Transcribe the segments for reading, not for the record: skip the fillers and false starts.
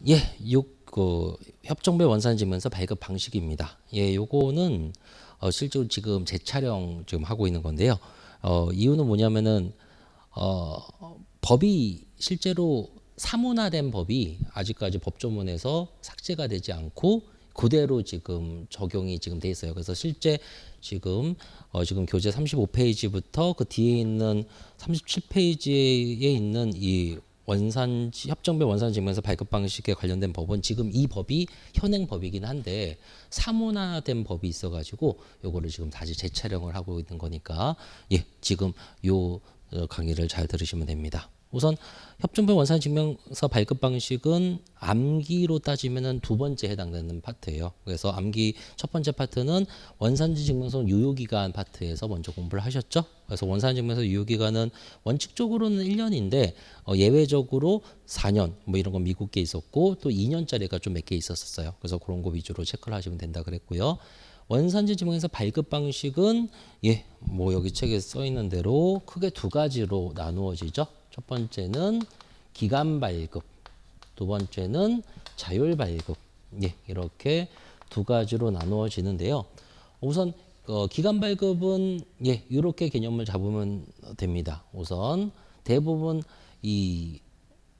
예, 협정배 원산지면서 발급 방식입니다. 예, 요거는 실제로 지금 재촬영 지금 하고 있는 건데요. 이유는 뭐냐면은 법이 실제로 사문화된 법이 아직까지 법조문에서 삭제가 되지 않고 그대로 지금 적용이 지금 돼 있어요. 그래서 실제 지금 교재 35페이지부터 그 뒤에 있는 37페이지에 있는 이 협정배 원산지면서 발급 방식에 관련된 법은 지금 이 법이 현행 법이긴 한데 사문화된 법이 있어가지고 요거를 지금 다시 재촬영을 하고 있는 거니까 예, 지금 요 강의를 잘 들으시면 됩니다. 우선 협정배 원산증명서 발급 방식은 암기로 따지면은 두 번째 해당되는 파트예요. 그래서 암기 첫 번째 파트는 원산지 증명서 유효기간 파트에서 먼저 공부를 하셨죠. 그래서 원산지 증명서 유효기간은 원칙적으로는 1년인데 예외적으로 4년 뭐 이런 건 미국계 있었고 또 2년짜리가 좀 몇 개 있었어요. 그래서 그런 거 위주로 체크를 하시면 된다 그랬고요. 원산지 증명서 발급 방식은 예, 뭐 여기 책에 써 있는 대로 크게 두 가지로 나누어지죠. 첫 번째는 기간 발급, 두 번째는 자율 발급. 예, 이렇게 두 가지로 나누어지는데요. 우선 기간 발급은 예, 이렇게 개념을 잡으면 됩니다. 우선 대부분 이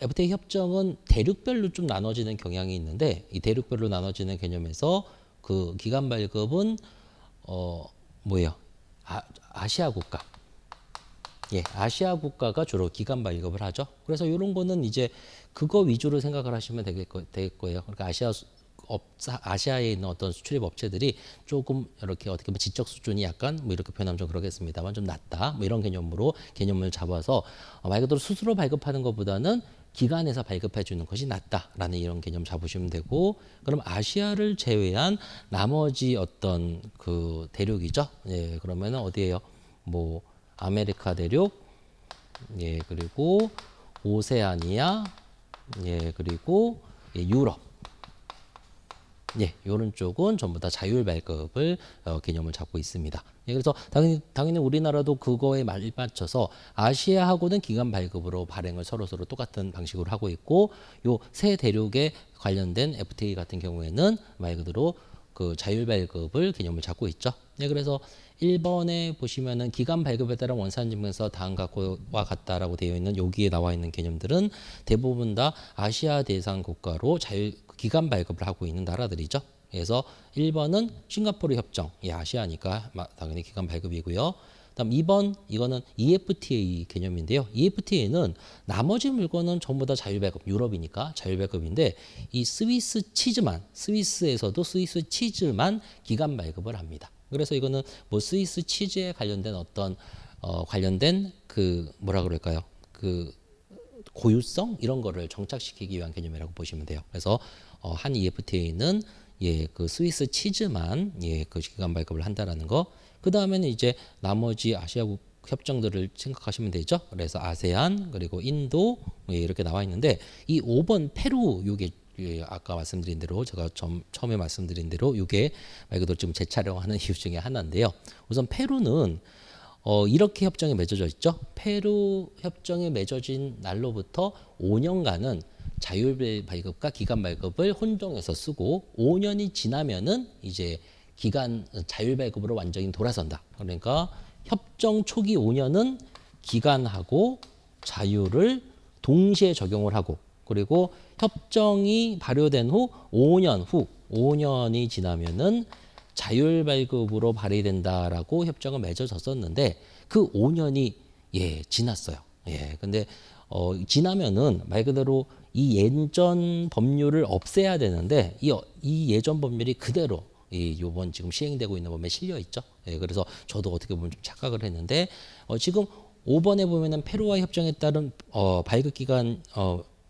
FTA 협정은 대륙별로 좀 나눠지는 경향이 있는데 이 대륙별로 나눠지는 개념에서 그 기간 발급은 뭐예요? 아시아 국가. 예, 아시아 국가가 주로 기간 발급을 하죠. 그래서 이런 거는 이제 그거 위주로 생각을 하시면 될 거예요. 그러니까 아시아에 있는 어떤 수출입 업체들이 조금 이렇게 어떻게 보면 지적 수준이 약간 뭐 이렇게 표현하면 좀 그러겠습니다만 좀 낮다. 뭐 이런 개념을 잡아서 말 그대로 스스로 발급하는 것보다는 기관에서 발급해 주는 것이 낫다라는 이런 개념 잡으시면 되고, 그럼 아시아를 제외한 나머지 어떤 그 대륙이죠. 예, 그러면은 어디예요? 뭐 아메리카 대륙, 예, 그리고 오세아니아, 예, 그리고 예, 유럽. 예, 이런 쪽은 전부 다 자율 발급을 개념을 잡고 있습니다. 예, 그래서 당연히 우리나라도 그거에 맞춰서 아시아하고는 기간 발급으로 발행을 서로 똑같은 방식으로 하고 있고, 요 세 대륙에 관련된 FTA 같은 경우에는 말 그대로 그 자율 발급을 개념을 잡고 있죠. 네, 그래서 1번에 보시면은 기간 발급에 따른 원산 증명서 다음과 같다라고 되어 있는 여기에 나와 있는 개념들은 대부분 다 아시아 대상 국가로 기간 발급을 하고 있는 나라들이죠. 그래서 1번은 싱가포르 협정, 예, 아시아니까 당연히 기간 발급이고요. 다음 2번 이거는 EFTA 개념인데요. EFTA는 나머지 물건은 전부 다 자율발급, 유럽이니까 자율발급인데 이 스위스에서도 스위스 치즈만 기간 발급을 합니다. 그래서 이거는 뭐 스위스 치즈에 관련된 어떤 관련된 그 뭐라 그럴까요? 그 고유성 이런 거를 정착시키기 위한 개념이라고 보시면 돼요. 그래서 한 EFTA는 예, 그 스위스 치즈만 예, 그 기간 발급을 한다라는 거. 그 다음에는 이제 나머지 아시아국 협정들을 생각하시면 되죠. 그래서 아세안 그리고 인도 예, 이렇게 나와 있는데 이 5번 페루 요게 예, 아까 말씀드린 대로 제가 처음에 말씀드린 대로 이게 말 그대로 지금 재촬영하는 이유 중에 하나인데요. 우선 페루는 이렇게 협정이 맺어져 있죠. 페루 협정이 맺어진 날로부터 5년간은 자율 발급과 기간 발급을 혼동해서 쓰고 5년이 지나면은 이제 자율 발급으로 완전히 돌아선다. 그러니까 협정 초기 5년은 기간하고 자율을 동시에 적용을 하고, 그리고 협정이 발효된 후 5년이 지나면은 자율 발급으로 발휘된다라고 협정을 맺어졌었는데 그 5년이 예, 지났어요. 예. 근데 지나면은 말 그대로 이 예전 법률을 없애야 되는데 이 예전 법률이 그대로 요번 지금 시행되고 있는 법에 실려 있죠. 예, 그래서 저도 어떻게 보면 좀 착각을 했는데 지금 5번에 보면은 페루와 협정에 따른 발급 기간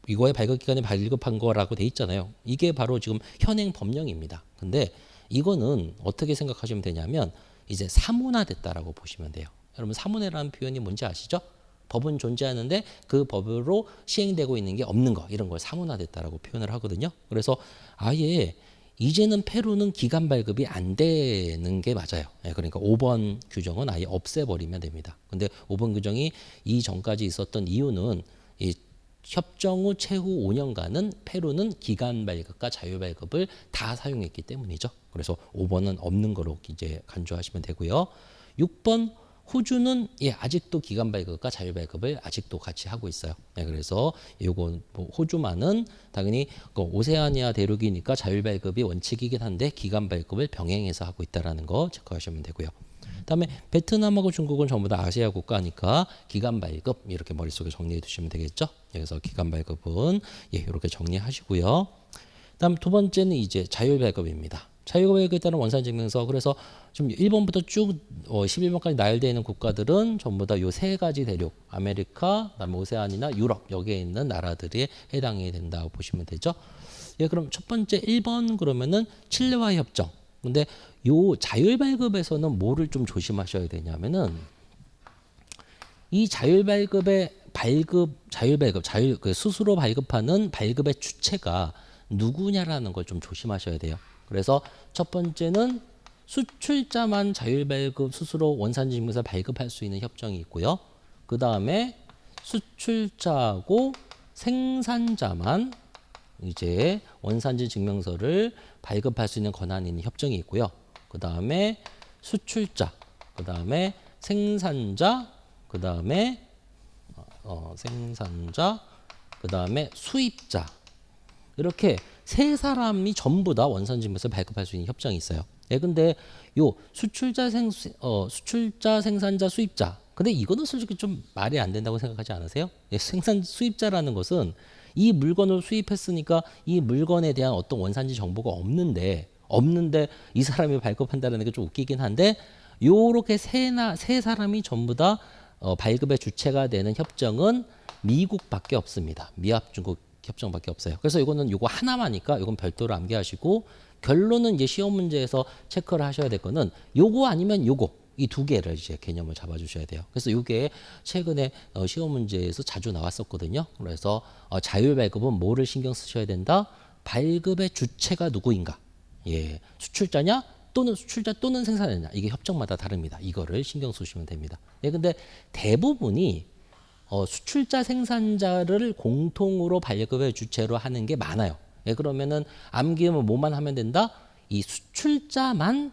이거의 발급 기간에 발급한 거라고 돼 있잖아요. 이게 바로 지금 현행 법령입니다. 근데 이거는 어떻게 생각하시면 되냐면 이제 사문화됐다라고 보시면 돼요. 여러분 사문화라는 표현이 뭔지 아시죠? 법은 존재하는데 그 법으로 시행되고 있는 게 없는 거, 이런 걸 사문화됐다라고 표현을 하거든요. 그래서 아예 이제는 페루는 기간 발급이 안 되는 게 맞아요. 그러니까 5번 규정은 아예 없애버리면 됩니다. 근데 5번 규정이 이전까지 있었던 이유는 협정 후 최후 5년간은 페루는 기간 발급과 자율 발급을 다 사용했기 때문이죠. 그래서 5번은 없는 거로 이제 간주하시면 되고요. 6번 호주는 아직도 기간 발급과 자율 발급을 아직도 같이 하고 있어요. 그래서 요거 뭐 호주만은 당연히 그 오세아니아 대륙이니까 자율 발급이 원칙이긴 한데 기간 발급을 병행해서 하고 있다라는 거 체크하시면 되고요. 그다음에 베트남하고 중국은 전부 다 아시아 국가니까 기간 발급 이렇게 머릿속에 정리해 두시면 되겠죠. 그래서 기간 발급은 이렇게 정리하시고요. 그다음 두 번째는 이제 자율 발급입니다. 자율 발급에 따른 원산 증명서. 그래서 지금 1번부터 쭉 11번까지 나열되어 있는 국가들은 전부 다 요 세 가지 대륙, 아메리카, 그다음에 오세아니나 유럽 여기에 있는 나라들이 해당이 된다고 보시면 되죠. 그럼 첫 번째 1번 그러면은 칠레와 협정. 근데 요 자율 발급에서는 뭐를 좀 조심하셔야 되냐면은 이 자율 발급의 그 스스로 발급하는 발급의 주체가 누구냐라는 걸 좀 조심하셔야 돼요. 그래서 첫 번째는 수출자만 자율 발급 스스로 원산지 증명서를 발급할 수 있는 협정이 있고요. 그 다음에 수출자하고 생산자만 이제 원산지 증명서를 발급할 수 있는 권한이 있는 협정이 있고요. 그 다음에 수출자, 그 다음에 생산자, 그 다음에 생산자, 그 다음에 수입자. 이렇게 세 사람이 전부 다 원산지 증명서를 발급할 수 있는 협정이 있어요. 근데 요 수출자, 생산자, 수입자. 근데 이거는 솔직히 좀 말이 안 된다고 생각하지 않으세요? 수입자라는 것은 이 물건을 수입했으니까 이 물건에 대한 어떤 원산지 정보가 없는데 이 사람이 발급한다는 게 좀 웃기긴 한데 요렇게 세 사람이 전부 다 발급의 주체가 되는 협정은 미국밖에 없습니다. 미합 중국 협정밖에 없어요. 그래서 이거는 요거 하나만이니까 이건 별도로 암기하시고 결론은 이제 시험 문제에서 체크를 하셔야 될 거는 요거 아니면 요거 이 두 개를 이제 개념을 잡아주셔야 돼요. 그래서 이게 최근에 시험 문제에서 자주 나왔었거든요. 그래서 자율 발급은 뭐를 신경 쓰셔야 된다? 발급의 주체가 누구인가? 수출자냐? 또는 수출자 또는 생산자냐? 이게 협정마다 다릅니다. 이거를 신경 쓰시면 됩니다. 근데 대부분이 수출자 생산자를 공통으로 발급의 주체로 하는 게 많아요. 그러면은 암기는 뭐만 하면 된다? 이 수출자만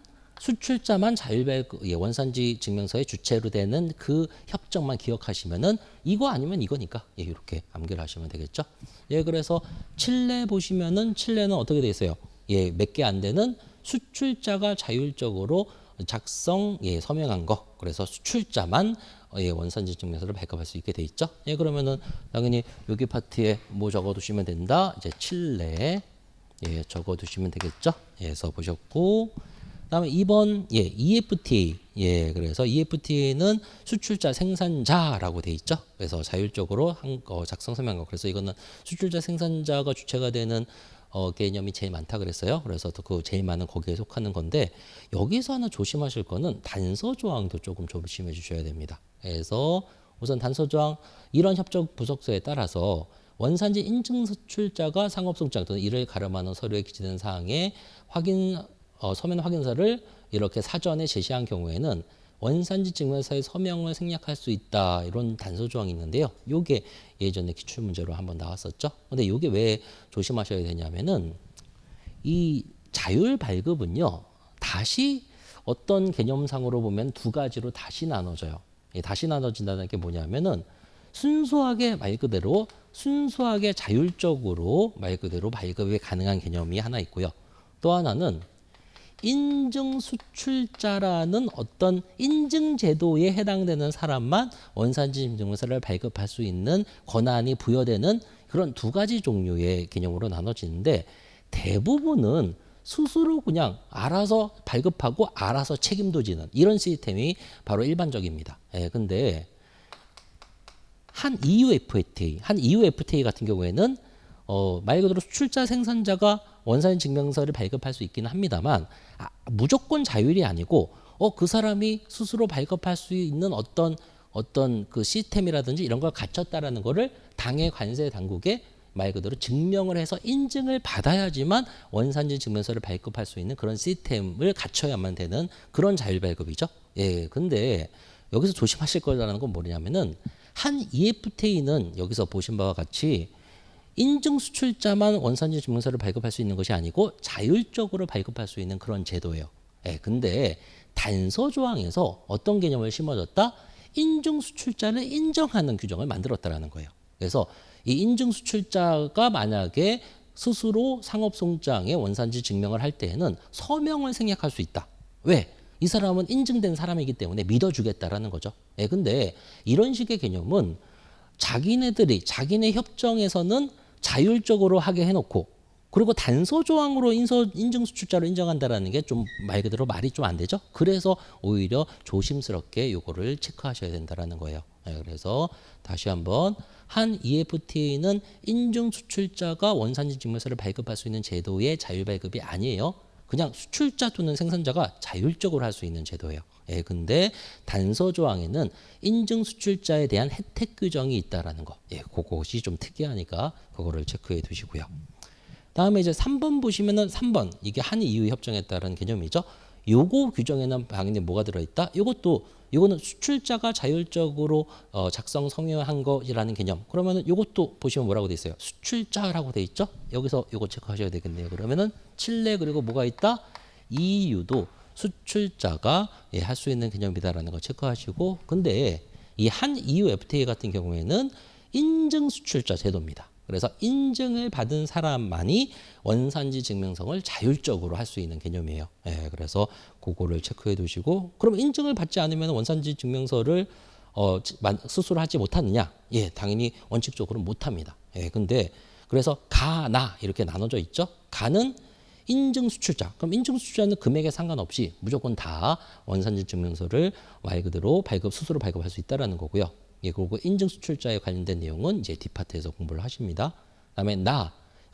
자율발급 원산지 증명서의 주체로 되는 그 협정만 기억하시면은 이거 아니면 이거니까 이렇게 암기를 하시면 되겠죠. 그래서 칠레 보시면은 칠레는 어떻게 돼 있어요? 몇 개 안 되는 수출자가 자율적으로 서명한 거. 그래서 수출자만 원산지 증명서를 발급할 수 있게 돼 있죠. 그러면은 당연히 여기 파트에 뭐 적어두시면 된다. 이제 칠레 적어두시면 되겠죠. 써 보셨고, 그다음에 2번 EFTA. 그래서 EFTA는 수출자 생산자라고 돼 있죠. 그래서 자율적으로 작성 서명한 거. 그래서 이거는 수출자 생산자가 주체가 되는 개념이 제일 많다 그랬어요. 그래서 그 제일 많은 거기에 속하는 건데 여기서 하나 조심하실 거는 단서 조항도 조금 조심해 주셔야 됩니다. 그래서 우선 단서 조항 이런 협정 부속서에 따라서 원산지 인증 수출자가 상업송장 또는 이를 가름하는 서류에 기재된 사항에 서면 확인서를 이렇게 사전에 제시한 경우에는 원산지 증명서의 서명을 생략할 수 있다. 이런 단서 조항이 있는데요. 요게 예전에 기출문제로 한번 나왔었죠. 근데 요게 왜 조심하셔야 되냐면은 이 자율 발급은요. 다시 어떤 개념상으로 보면 두 가지로 다시 나눠져요. 다시 나눠진다는 게 뭐냐면은 순수하게 자율적으로 말 그대로 발급이 가능한 개념이 하나 있고요. 또 하나는 인증 수출자라는 어떤 인증 제도에 해당되는 사람만 원산지 증명서를 발급할 수 있는 권한이 부여되는 그런 두 가지 종류의 개념으로 나눠지는데 대부분은 스스로 그냥 알아서 발급하고 알아서 책임도 지는 이런 시스템이 바로 일반적입니다. 근데 한 EU FTA 같은 경우에는 말 그대로 수출자 생산자가 원산지 증명서를 발급할 수 있기는 합니다만 무조건 자율이 아니고 그 사람이 스스로 발급할 수 있는 어떤 그 시스템이라든지 이런 걸 갖췄다라는 거를 당해 관세 당국에 말 그대로 증명을 해서 인증을 받아야지만 원산지 증명서를 발급할 수 있는 그런 시스템을 갖춰야만 되는 그런 자율 발급이죠. 근데 여기서 조심하실 거라는 건 뭐냐면은 한 EFTA는 여기서 보신 바와 같이 인증 수출자만 원산지 증명서를 발급할 수 있는 것이 아니고 자율적으로 발급할 수 있는 그런 제도예요. 예, 근데 단서 조항에서 어떤 개념을 심어줬다? 인증 수출자를 인정하는 규정을 만들었다라는 거예요. 그래서 이 인증 수출자가 만약에 스스로 상업송장의 원산지 증명을 할 때에는 서명을 생략할 수 있다. 왜? 이 사람은 인증된 사람이기 때문에 믿어주겠다라는 거죠. 예, 근데 이런 식의 개념은 자기네 협정에서는 자율적으로 하게 해놓고 그리고 단서 조항으로 인증 수출자로 인정한다라는 게 좀 말 그대로 말이 좀 안 되죠. 그래서 오히려 조심스럽게 요거를 체크하셔야 된다라는 거예요. 네, 그래서 다시 한번 한 EFTA는 인증 수출자가 원산지 증명서를 발급할 수 있는 제도의 자율 발급이 아니에요. 그냥 수출자 또는 생산자가 자율적으로 할 수 있는 제도예요. 예, 근데 단서 조항에는 인증 수출자에 대한 혜택 규정이 있다라는 거. 예, 그것이 좀 특이하니까 그거를 체크해 두시고요. 다음에 이제 3번 보시면은 3번 이게 한 EU 협정에 따른 개념이죠. 요거 규정에는 당연히 뭐가 들어있다? 요거는 수출자가 자율적으로 작성 성명한 것이라는 개념. 그러면은 요것도 보시면 뭐라고 돼 있어요? 수출자라고 돼 있죠. 여기서 요거 체크하셔야 되겠네요. 그러면은 칠레 그리고 뭐가 있다? EU도 수출자가 예, 할 수 있는 개념이다라는 거 체크하시고, 근데 이 한 EU FTA 같은 경우에는 인증 수출자 제도입니다. 그래서 인증을 받은 사람만이 원산지 증명성을 자율적으로 할 수 있는 개념이에요. 예, 그래서 그거를 체크해 두시고, 그럼 인증을 받지 않으면 원산지 증명서를 스스로 하지 못하느냐? 예, 당연히 원칙적으로 못합니다. 예, 근데 그래서 가, 나 이렇게 나눠져 있죠. 가는 인증 수출자. 그럼 인증 수출자는 금액에 상관없이 무조건 다 원산지 증명서를 말 그대로 스스로 발급할 수 있다라는 거고요. 예, 그리고 인증 수출자에 관련된 내용은 이제 뒷파트에서 공부를 하십니다. 그다음에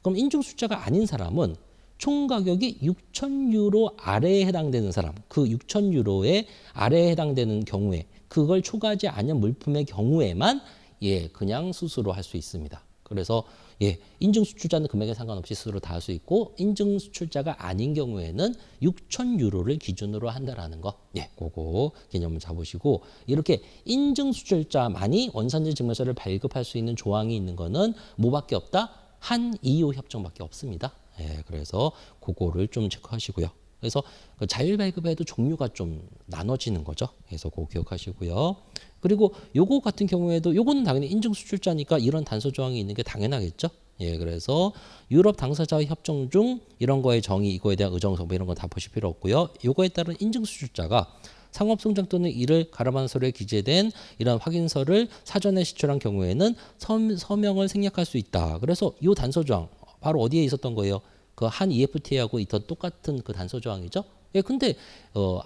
그럼 인증 수출자가 아닌 사람은 총 가격이 6,000유로 아래에 해당되는 사람, 그 6,000유로에 아래에 해당되는 경우에 그걸 초과하지 않은 물품의 경우에만 예, 그냥 스스로 할 수 있습니다. 그래서 예, 인증 수출자는 금액에 상관없이 스스로 다 할 수 있고 인증 수출자가 아닌 경우에는 6,000유로를 기준으로 한다라는 거. 예, 그거 개념을 잡으시고 이렇게 인증 수출자만이 원산지 증명서를 발급할 수 있는 조항이 있는 거는 뭐밖에 없다? 한 EU 협정밖에 없습니다. 예, 그래서 그거를 좀 체크하시고요. 그래서 그 자율 발급에도 종류가 좀 나눠지는 거죠. 그래서 그거 기억하시고요. 그리고 요거 같은 경우에도 요거는 당연히 인증 수출자니까 이런 단서 조항이 있는 게 당연하겠죠. 예, 그래서 유럽 당사자 협정 중 이런 거의 정의, 이거에 대한 의정 정보 이런 거 다 보실 필요 없고요. 요거에 따른 인증 수출자가 상업송장 또는 이를 가름한 서류에 기재된 이런 확인서를 사전에 제출한 경우에는 서명을 생략할 수 있다. 그래서 요 단서 조항 바로 어디에 있었던 거예요? 그 한 EFTA하고 있던 똑같은 그 단서 조항이죠. 예, 근데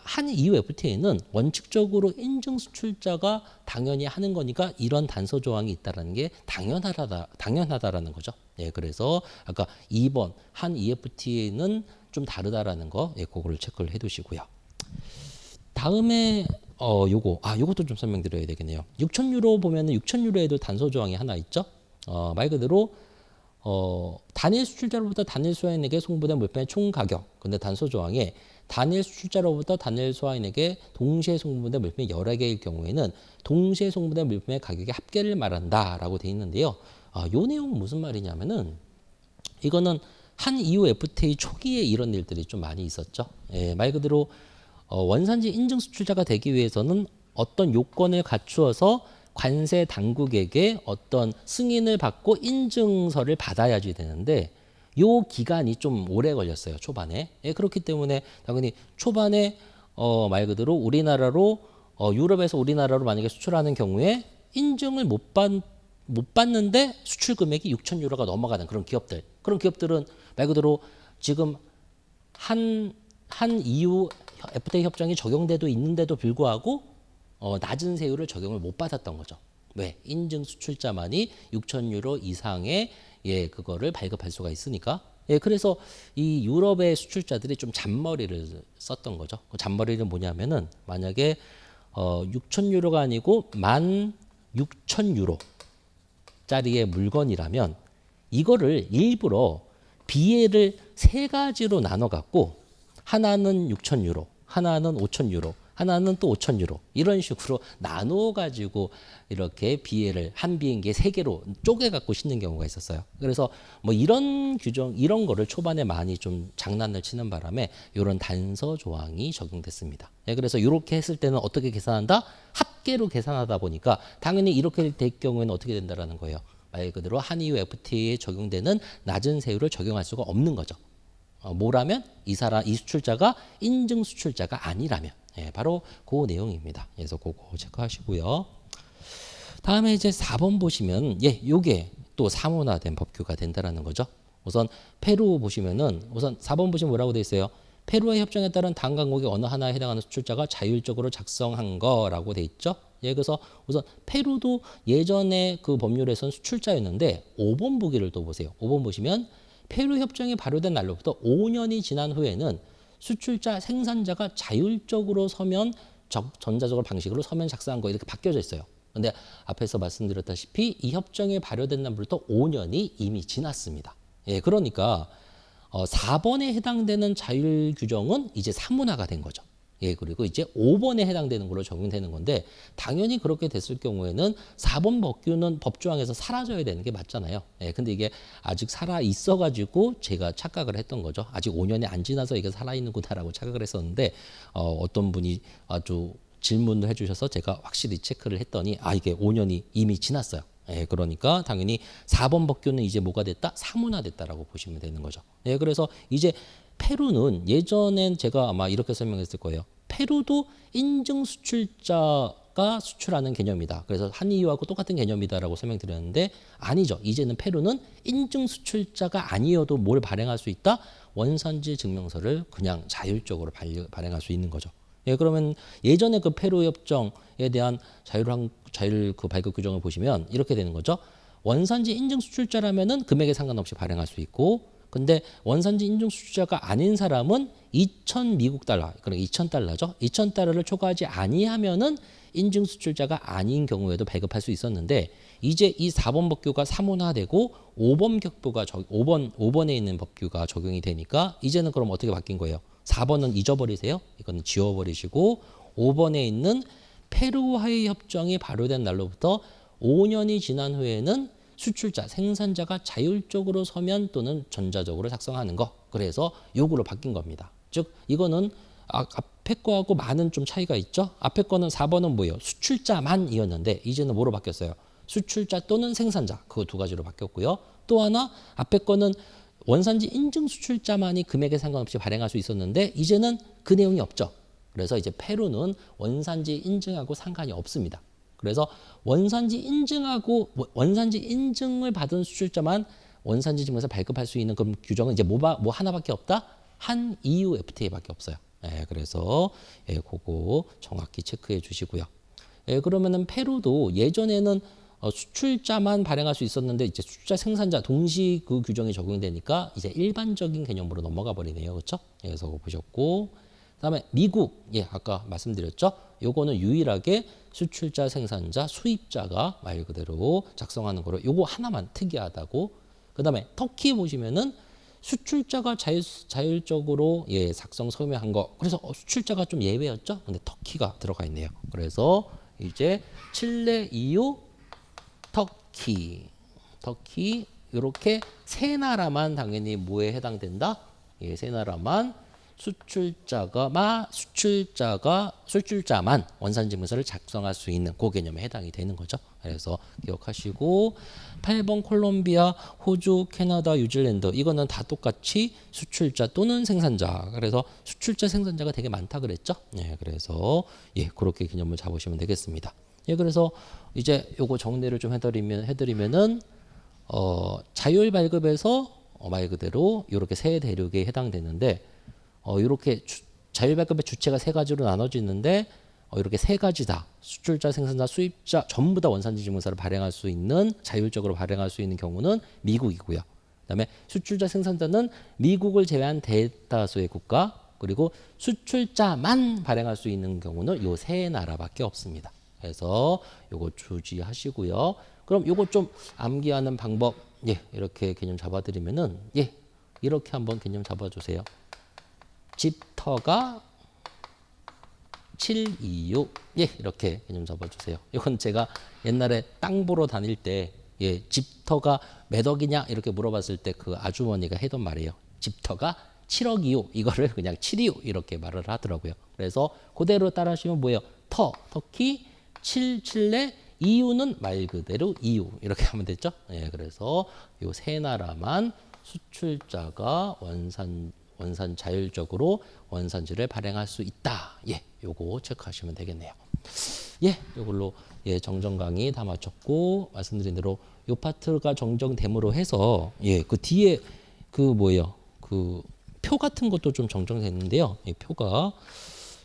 한 EU FTA는 원칙적으로 인증 수출자가 당연히 하는 거니까 이런 단서 조항이 있다라는 게 당연하다라는 거죠. 예, 그래서 아까 2번 한 EFTA는 좀 다르다라는 거, 예, 그거를 체크를 해두시고요. 다음에 요것도 좀 설명드려야 되겠네요. 6,000유로 보면은 6,000유로에도 단서 조항이 하나 있죠. 말 그대로 단일 수출자로부터 단일 수화인에게 송부된 물품의 총 가격. 근데 단서 조항에 단일 수출자로부터 단일 수화인에게 동시에 송부된 물품이 여러 개일 경우에는 동시에 송부된 물품의 가격의 합계를 말한다라고 돼 있는데요. 요 내용은 무슨 말이냐면은 이거는 한 EU FTA 초기에 이런 일들이 좀 많이 있었죠. 예, 말 그대로 원산지 인증 수출자가 되기 위해서는 어떤 요건을 갖추어서 관세 당국에게 어떤 승인을 받고 인증서를 받아야지 되는데 요 기간이 좀 오래 걸렸어요. 초반에. 예, 그렇기 때문에 당연히 초반에 말 그대로 우리나라로 유럽에서 우리나라로 만약에 수출하는 경우에 인증을 못 받는데 수출 금액이 6,000유로가 넘어가는 그런 기업들은 말 그대로 지금 한 EU FTA 협정이 적용돼도 있는데도 불구하고 낮은 세율을 적용을 못 받았던 거죠. 왜? 인증 수출자만이 6,000유로 이상의 예, 그거를 발급할 수가 있으니까. 예, 그래서 이 유럽의 수출자들이 좀 잔머리를 썼던 거죠. 그 잔머리는 뭐냐면은 만약에 6,000유로가 아니고 16,000유로짜리의 물건이라면 이거를 일부러 비례를 세 가지로 나눠 갖고 하나는 6,000유로, 하나는 5,000유로, 하나는 또 5천 유로 이런 식으로 나누어 가지고 이렇게 비행을 한 비행기에 3개로 쪼개 갖고 싣는 경우가 있었어요. 그래서 뭐 이런 규정 이런 거를 초반에 많이 좀 장난을 치는 바람에 이런 단서 조항이 적용됐습니다. 예, 그래서 이렇게 했을 때는 어떻게 계산한다? 합계로 계산하다 보니까 당연히 이렇게 될 경우에는 어떻게 된다라는 거예요. 말 그대로 한EU FTA에 적용되는 낮은 세율을 적용할 수가 없는 거죠. 뭐라면 이 수출자가 인증 수출자가 아니라면. 예, 바로 그 내용입니다. 그래서 그거 체크하시고요. 다음에 이제 4번 보시면 요게 또 사문화된 법규가 된다라는 거죠. 우선 페루 보시면은 우선 4번 보시면 뭐라고 돼 있어요? 페루의 협정에 따른 당 강국의 어느 하나에 해당하는 수출자가 자율적으로 작성한 거라고 돼 있죠. 예, 그래서 우선 페루도 예전에 그 법률에선 수출자였는데 5번 보기를 또 보세요. 5번 보시면 페루 협정이 발효된 날로부터 5년이 지난 후에는 수출자 생산자가 자율적으로 서면 전자적으로 방식으로 서면 작성한 거 이렇게 바뀌어져 있어요. 근데 앞에서 말씀드렸다시피 이 협정이 발효된 날부터 5년이 이미 지났습니다. 예, 그러니까 4번에 해당되는 자율 규정은 이제 사문화가 된 거죠. 예, 그리고 이제 5번에 해당되는 걸로 적용되는 건데 당연히 그렇게 됐을 경우에는 4번 법규는 법조항에서 사라져야 되는 게 맞잖아요. 예, 근데 이게 아직 살아 있어 가지고 제가 착각을 했던 거죠. 아직 5년이 안 지나서 이게 살아 있는구나라고 착각을 했었는데 어떤 분이 아주 질문을 해 주셔서 제가 확실히 체크를 했더니 이게 5년이 이미 지났어요. 예, 그러니까 당연히 4번 법규는 이제 뭐가 됐다? 사문화됐다라고 보시면 되는 거죠. 예, 그래서 이제 페루는 예전엔 제가 아마 이렇게 설명했을 거예요. 페루도 인증 수출자가 수출하는 개념이다. 그래서 한EU하고 똑같은 개념이다라고 설명드렸는데 아니죠. 이제는 페루는 인증 수출자가 아니어도 뭘 발행할 수 있다? 원산지 증명서를 그냥 자율적으로 발행할 수 있는 거죠. 예, 그러면 예전에 그 페루 협정에 대한 자율 그 발급 규정을 보시면 이렇게 되는 거죠. 원산지 인증 수출자라면은 금액에 상관없이 발행할 수 있고 근데 원산지 인증 수출자가 아닌 사람은 2,000 미국 달러, 그럼 2,000달러죠. 2,000달러를 초과하지 아니하면은 인증 수출자가 아닌 경우에도 발급할 수 있었는데 이제 이 4번 법규가 사문화되고 5번에 있는 법규가 적용이 되니까 이제는 그럼 어떻게 바뀐 거예요? 4번은 잊어버리세요. 이거는 지워버리시고 5번에 있는 페루와의 협정이 발효된 날로부터 5년이 지난 후에는 수출자, 생산자가 자율적으로 서면 또는 전자적으로 작성하는 거. 그래서 요구로 바뀐 겁니다. 즉 이거는 앞에 거하고 많은 좀 차이가 있죠. 앞에 거는 4번은 뭐예요? 수출자만이었는데 이제는 뭐로 바뀌었어요? 수출자 또는 생산자. 그 두 가지로 바뀌었고요. 또 하나 앞에 거는 원산지 인증 수출자만이 금액에 상관없이 발행할 수 있었는데 이제는 그 내용이 없죠. 그래서 이제 페루는 원산지 인증하고 상관이 없습니다. 그래서 원산지 인증을 받은 수출자만 원산지 증명서 발급할 수 있는 그런 규정은 이제 뭐 하나밖에 없다? 한EU FTA밖에 없어요. 예, 그래서 그거 정확히 체크해 주시고요. 예, 그러면은 페루도 예전에는 수출자만 발행할 수 있었는데 이제 수출자 생산자 동시 그 규정이 적용되니까 이제 일반적인 개념으로 넘어가 버리네요. 그렇죠? 그래서 그거 보셨고 그다음에 미국 아까 말씀드렸죠. 요거는 유일하게 수출자 생산자 수입자가 말 그대로 작성하는 거로 요거 하나만 특이하다고. 그다음에 터키 보시면은 수출자가 자율적으로 작성 서명한 거. 그래서 수출자가 좀 예외였죠. 근데 터키가 들어가 있네요. 그래서 이제 칠레, EU, 터키 이렇게 세 나라만 당연히 뭐에 해당된다? 세 나라만 수출자만 원산증명서를 작성할 수 있는 그 개념에 해당이 되는 거죠. 그래서 기억하시고 8번 콜롬비아, 호주, 캐나다, 뉴질랜드 이거는 다 똑같이 수출자 또는 생산자. 그래서 수출자 생산자가 되게 많다 그랬죠. 그래서 그렇게 개념을 잡으시면 되겠습니다. 그래서 이제 요거 정리를 좀 해드리면은 자율 발급에서 말 그대로 이렇게 세 대륙에 해당되는데 이렇게 자율 발급의 주체가 세 가지로 나눠지는데 이렇게 세 가지다. 수출자, 생산자, 수입자 전부 다 원산지 증명서를 발행할 수 있는 자율적으로 발행할 수 있는 경우는 미국이고요. 그다음에 수출자, 생산자는 미국을 제외한 대다수의 국가 그리고 수출자만 발행할 수 있는 경우는 요 세 나라밖에 없습니다. 그래서 요거 주의하시고요. 그럼 요거 좀 암기하는 방법 이렇게 개념 잡아드리면은 이렇게 한번 개념 잡아주세요. 집터가 726. 예, 이렇게 개념 잡아주세요. 이건 제가 옛날에 땅 보러 다닐 때 예, 집터가 몇 억이냐 이렇게 물어봤을 때 그 아주머니가 해던 말이에요. 집터가 7억이요. 이거를 그냥 7이요 이렇게 말을 하더라고요. 그래서 그대로 따라하시면 뭐예요? 터키 77내 이유는 말 그대로 이유 이렇게 하면 됐죠. 예, 그래서 요 세 나라만 수출자가 원산 자율적으로 원산지를 발행할 수 있다. 예, 요거 체크하시면 되겠네요. 예, 요걸로 예, 정정 강의 다 마쳤고 말씀드린 대로 요 파트가 정정됨으로 해서 예, 그 뒤에 그 뭐예요? 그 표 같은 것도 좀 정정됐는데요. 이 표가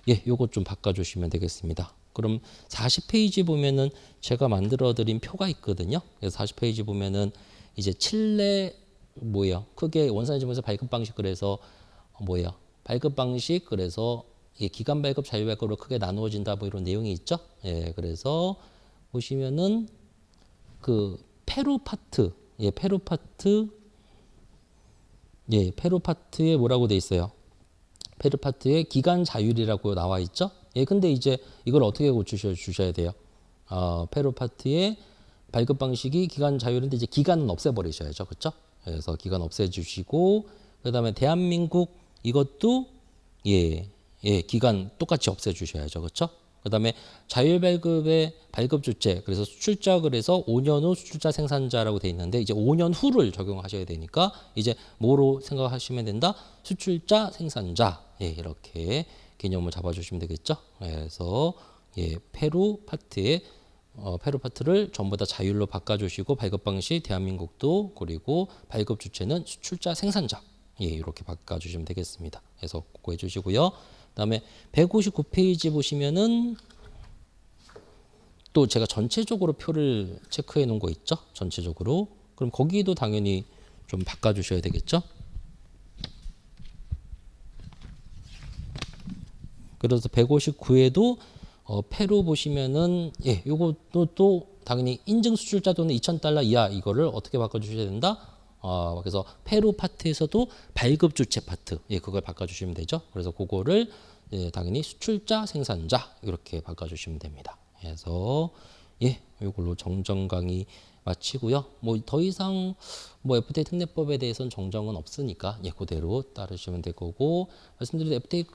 예, 요거 좀 바꿔 주시면 되겠습니다. 그럼 40페이지 보면은 제가 만들어 드린 표가 있거든요. 그래서 40페이지 보면은 이제 칠레 뭐예요? 크게 원산지문에서 발급 방식 그래서 뭐예요? 발급 방식 그래서 예, 기간 발급, 자율 발급으로 크게 나누어진다 뭐 이런 내용이 있죠. 예, 그래서 보시면은 그 페루 파트, 예, 페루 파트, 예, 페루 파트에 뭐라고 돼 있어요? 페루 파트에 기간 자율이라고 나와 있죠. 예, 근데 이제 이걸 어떻게 고치셔야 돼요? 페루 파트에 발급 방식이 기간 자율인데 이제 기간은 없애버리셔야죠, 그렇죠? 그래서 기간 없애주시고 그다음에 대한민국 이것도 예, 예, 기간 똑같이 없애주셔야죠, 그렇죠? 그다음에 자율 발급의 발급 주체 그래서 수출자 그래서 5년 후 수출자 생산자라고 돼 있는데 이제 5년 후를 적용하셔야 되니까 이제 뭐로 생각하시면 된다? 수출자 생산자 예, 이렇게 개념을 잡아주시면 되겠죠. 그래서 예, 페루 파트에 페루 파트를 전부 다 자율로 바꿔주시고 발급 방식 대한민국도 그리고 발급 주체는 수출자 생산자 예, 이렇게 바꿔주시면 되겠습니다. 그래서 그거 해주시고요. 그다음에 159페이지 보시면은 또 제가 전체적으로 표를 체크해 놓은 거 있죠? 전체적으로. 그럼 거기도 당연히 좀 바꿔주셔야 되겠죠? 그래서 159에도 페루 보시면은 예, 요것도 또 당연히 인증 수출자 돈은 2,000달러 이하 이거를 어떻게 바꿔주셔야 된다? 그래서 페루 파트에서도 발급 주체 파트 예, 그걸 바꿔주시면 되죠. 그래서 그거를 예, 당연히 수출자 생산자 이렇게 바꿔주시면 됩니다. 그래서 예, 이걸로 정정 강의 마치고요. 뭐 더 이상 뭐 FTA 특례법에 대해서는 정정은 없으니까 예, 그대로 따르시면 될 거고 말씀드린 FTA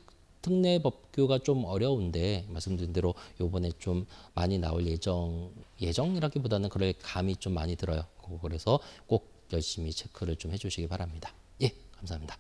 특례 법규가 좀 어려운데 말씀드린 대로 요번에 좀 많이 나올 예정이라기보다는 그럴 감이 좀 많이 들어요. 그래서 꼭 열심히 체크를 좀 해주시기 바랍니다. 예, 감사합니다.